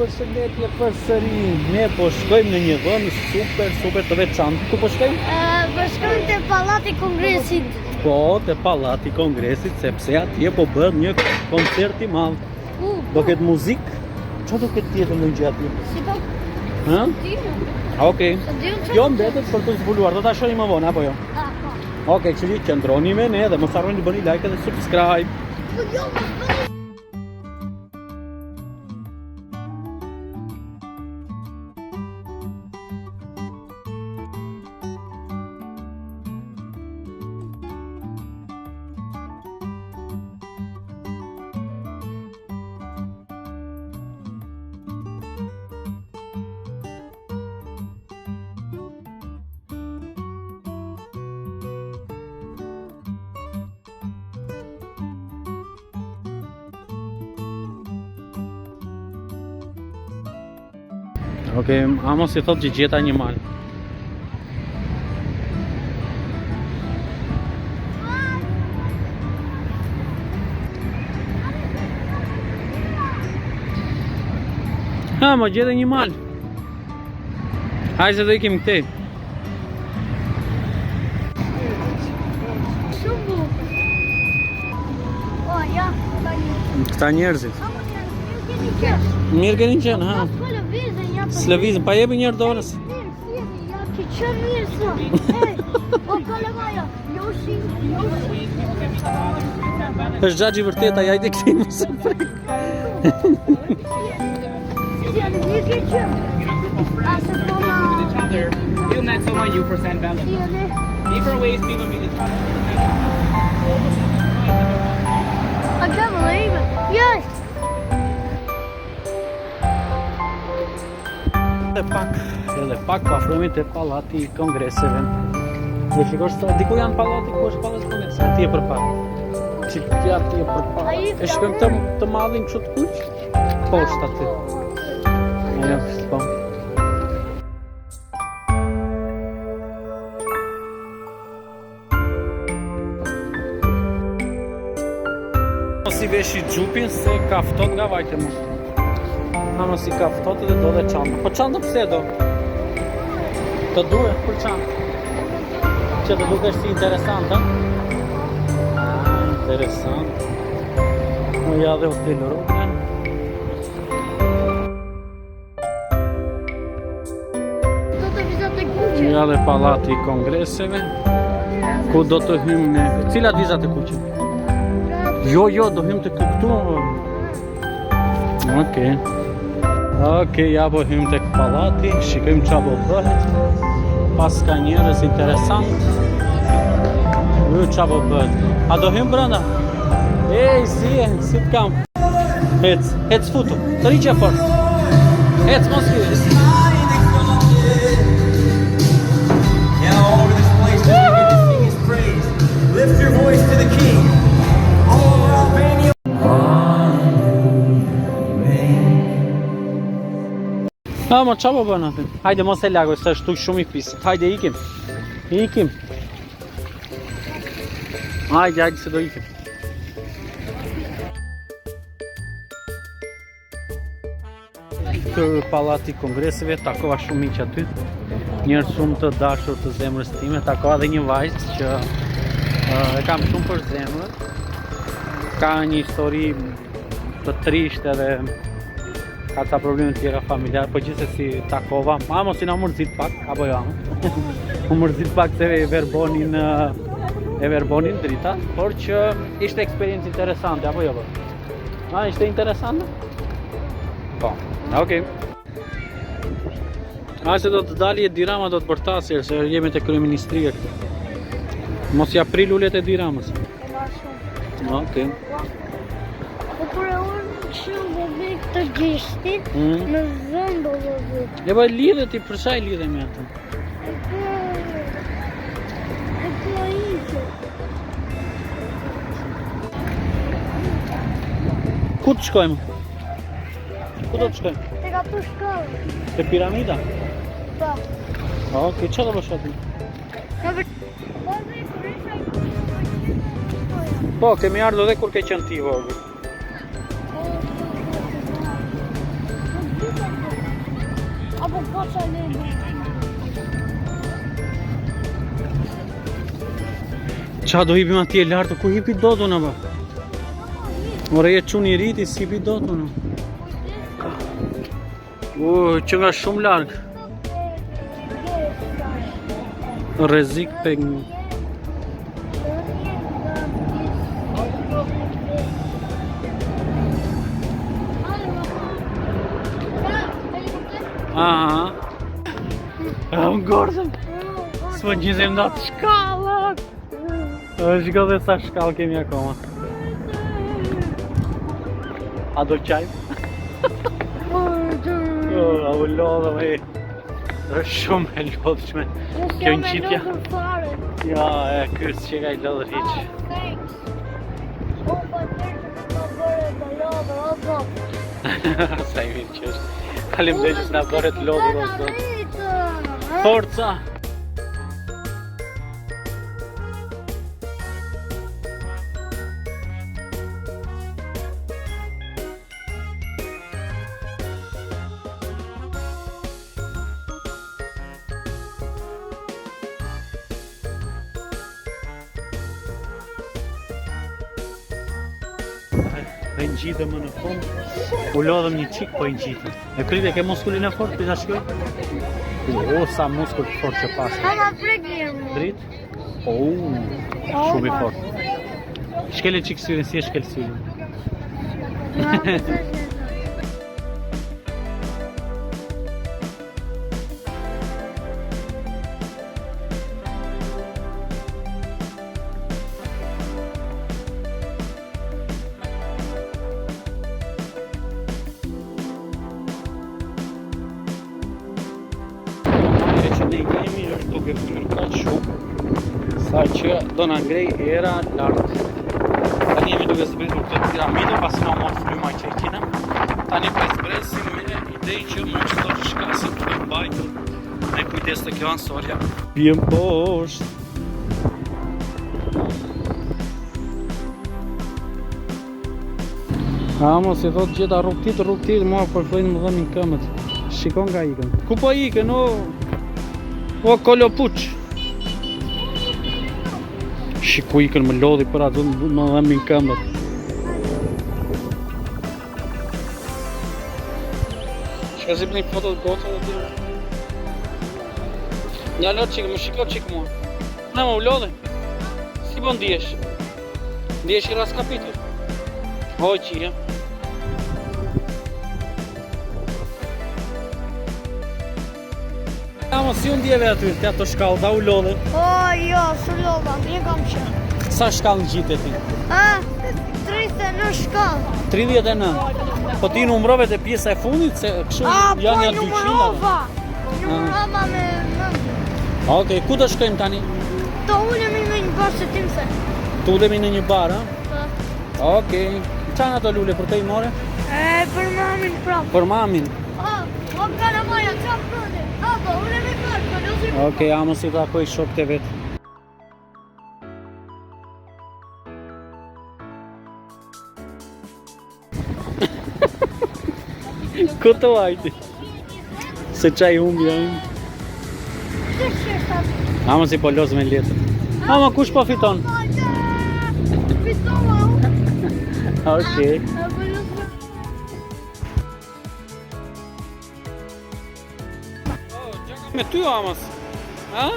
përshëndetje përsëri. Ne po shkojmë në një vend super të veçantë. Ku po shkojmë? Po shkojmë te Pallati i Kongresit. Po, te Pallati i Kongresit, sepse atje po bëhet një koncert i madh. Do ketë muzikë. Çfarë do ketë tjetër në gjë atje? Si po? Hë? Okej. Jo mbetet për të zbuluar. Do ta shohim më vonë apo jo? Po. Okej, kështu që qëndroni me ne dhe mos harroni të bëni like dhe subscribe. Po jo, Okej, amo si thot që gjeta një mal. Ha, mo gjeta një mal. Hajde se do ikim këtej. shumë. O, ja, Këta njerëzit. Mirë Mirë keni qenë, ha. S'lëvizën, pa jepi njerë dorës. Ja, ki qënë mirë sa. O, kalemaja, Yoshi. është gjaxhi vërtet, a jajtë këti më së frek. Mirë ki qënë. Asë kona. Feel net so much you percent value. Different ways people meet each other. I can't believe it. Yes. Edhe pak po afrohemi te Pallati i Kongreseve. Dhe shikosh sa diku janë pallati, ku është Pallati i Kongreseve? Atje përpara. Çfarë atje përpara? E shkojmë të mallin kështu të kuq? Poshtë aty. Ajo po. Si veshi xhupin se ka ftohtë nga vajte më. Ama si ka ftohtë dhe do dhe çantë. Po çanta pse do? Të duhet për çantë. Që të dukesh si interesant, ha? Ah, interesant. Mo ja dhe hotel Rogan. Do të vizat e kuqe. Ja dhe Pallati i Kongreseve. Ku do të hymë ne? Cilat vizat e kuqe? Jo, do hymë të këtu. Okej, ja po hymë tek Pallati, shikojmë çfarë po bëhet. Pas ka njerëz interesant. Çfarë po bëhet? A do hymë brenda? Ej, si të kam. Hec futu. Të riqe fort. Hec mos hyr. Now all over this place, we begin to sing his praise. Lift your voice to the King. All over Albania. Ha, ma qa po bën aty? Hajde mos e lagoj, se është shumë i pisit. Hajde ikim. Hajde se do ikim. Të Pallati i Kongreseve, takova shumë miq aty. Njerëz shumë të dashur të zemrës time, takova edhe një vajzë që e kam shumë për zemrën. Ka një histori të trishtë edhe ka ca probleme tjera familjar, po gjithsesi takova. Amo si na mërzit pak, apo jo amo? Më mërzit pak se e verbonin drita, por që ishte eksperiencë interesante, apo jo? A, ishte interesante? Po, okej. A, se do të dali e Dirama do të bërtasir, se jemi të kryeministria këtu. Mos ja pri lulet e Diramës. Okej. Po kur e unë shumë dhe të gjishtit, në zëndo dhe dhe. E po lidhe ti, për sa i lidhe me atë? E po iqe. Ku të shkojmë? Ku do të shkojmë? Te ka të shkojmë. Te piramida? Po. Okej, që do bësh aty? Po, kemi ardhur edhe kur ke qenë ti vogël. fața lei. Qa do hipim atje lartë, ku hipi dot unë apo? Ore jetë që një riti, si hipi dot unë. Që nga shumë largë. Rrezik për një. Aha. Më gordëm. S'po gjizim da të shkallët. Shko dhe sa shkallë kemi akoma. A do qaj? A u lodhëm e. është shumë e lodhshme. Kjo në qitja. Ja, e kësë që ka i lodhër hiq. Sa i mirë që është. Halim dhe që s'na bërë të lodhër o zot. Forca! E ngjitëm më në fund, u lodhëm një qik, po i ngjitëm. E krite ke muskulin e fort, pisa shkoj? O, sa muskull të fort që pasë. Ama pregim. Drit? O, shumë i fort. Shkele qik syrin, si e shkel syrin. Ne jemi është duke fyrë ka shumë sa që do nga ngrej era lartë. Tani jemi duke zbritur këtë piramidë pasi nga mos fryma që e kinem. Tani po e zbresim me idejnë që mos do të shkasim të mbajtur me kujdes të kjo ansorja. Pjem poshtë. Amo, si thot gjeta rrugtit, mua po flojnë më dhëmin këmët. Shikon nga ikën. Ku po ikën, o? O, kolo puq. Shiku ikën më lodhi për atë më dhëmin këmbët. Shka zip një foto të gotë dhe tira. Nja lërë qikë, më shiko qikë mua. Ne më lodhi. Si po ndihesh? Ndihesh i raskapitur. O, qia. Amo, si unë djeve aty, të ato shkallë, da u lodhe? O, jo, su lodha, një kam qenë. Sa shkallë në gjitë e ti? 39 shkallë. 39? Po ti numrove të pjesa e fundit, se kështu janë ja 200? Numërova. Numërova me nëndë. Okej, ku të shkojmë tani? Do ulemi në një barë që tim se. Tu ulemi në një barë, a? Okej. Qanë ato lule, për te i more? Për mamin prapë. Për mamin? O, kërë moja, qamë prëndi. Po, ulemi barë, për lëzim. Okej, amo si të akoj shok të vetë. Këto ajti? Se qaj humbja im. Amo si po lozë me letër. Amo, kush po fiton? Fitova. Okej. Me ty Amos? A?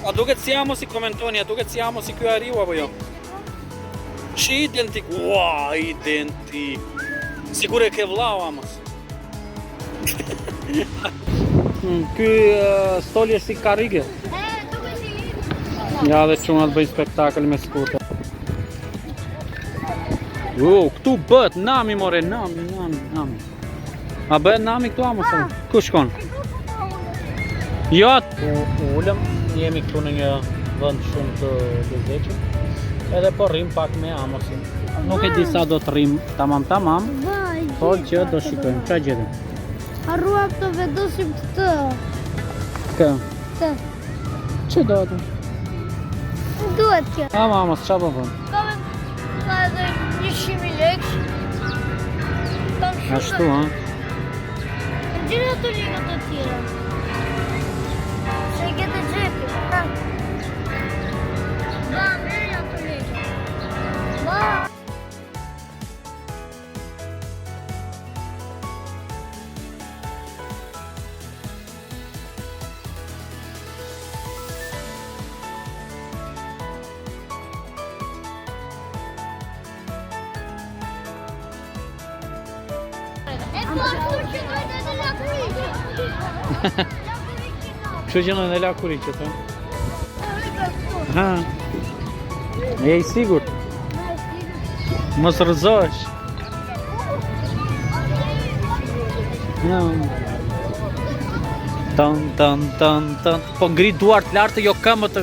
A duket si Amos i komentoni, a duket si Amos i kjo ariu apo jo? Shi identik, ua, identik. Sigur e ke vlau Amos. Ky stoli është si karrige. Duke si. Ja dhe qunat bëj spektakl me skuter. Këtu bëhet nami more, nami. A bëhet nami këtu Amos? Ku shkon? Jo, ullëm, jemi këtu në një vënd shumë të lezeqëm. Edhe po rrim pak me Amosin. Nuk e di sa do të rrim tamam, por që do shikojmë. Qa gjetëm? Harrua të vedosim të. Kë? Të. Që do të? Duhet kjo. Amos, qa po vënd? Ka edhe 100.000 lekë. Ashtu, ha? Gjire të ligët të tjera. Se i këtë gjepi. Ba, merja të ligët. Ba. E po ashtu që dojtë edhe lakuriqë. Kështu që në në lakuriqë, të? Ha. E i sigur? Mos rëzosh. Ja. Tan. Po ngri duart lartë, jo këmbët.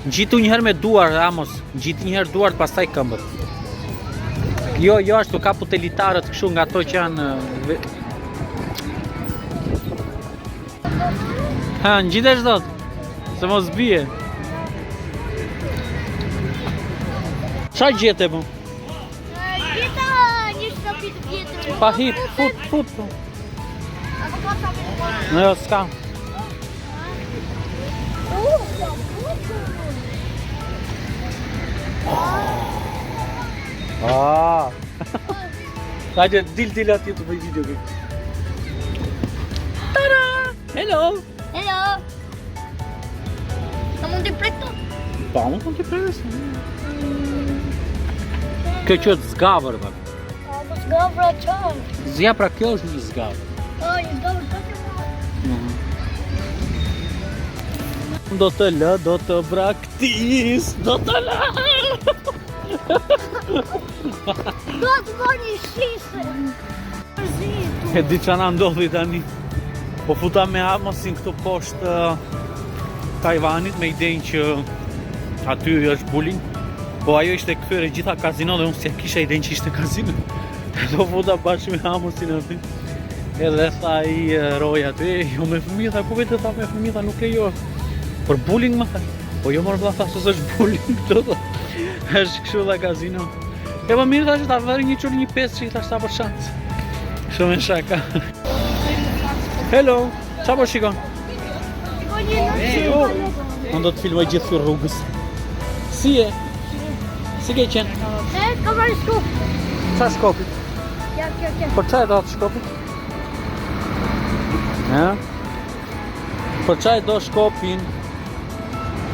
Ngjitu njëherë me duar, Amos. Ngjiti njëherë duart, pastaj këmbët. Jo ashtu ka putelitarët kështu nga ato që janë... Ha, ngjitesh dot? Se mos bie. Qa gjete mu? Gjeta një shtëpi të vjetër. Pa hip, fut. Në jo, s'ka. Hajde, dil atje të bëj video këtë. Tada! Hello! Hello. A mund t'i prek to? Pa, mund t'i presë. Kjo qëtë zgavër, bak. A, më s'gavra qanë. Zja pra kjo është një zgavër. A, një zgavra të që Do të lë, do të braktis, do të lë. do të bo një shisë. E di që na ndodhi tani. Po futa me Amosin këtu poshtë Tajvanit me idenë që aty është bullying. Po ajo ishte kthyer e gjitha kazino dhe unë s'ja kisha idenë që ishte kazino. Do futa bashkë me Amosin aty. Edhe tha i roj aty, jo me fëmijë, tha ku vetë tha me fëmijë, tha nuk e jo. Për bullying më tha. Po jo mërë tha se s'është bullying këtu. Është kështu dha kazino. E po mirë thash ta vëri një çur një pesë që i thash ta për shans. Shumë e shaka. Hello, qa po shikon? Unë do të filmoj gjithë rrugës. Si e? Si ke qenë? E, ka marrë shkup. Qa shkopit? Ja. Por qa e do atë shkopit? Ja? Por qa e do shkopin?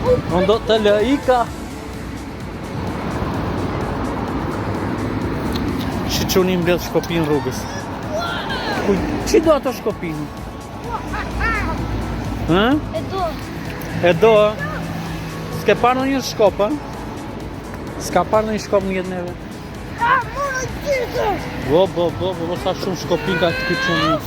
Unë do të lë ika. Që unë mbledh shkopin rrugës. Që do ato shkopin? Ha? E do? S'ke parë në një shkop, ha? S'ka parë në një shkop në jetë neve? Bo, sa shumë shkopin ka të këtë shumë.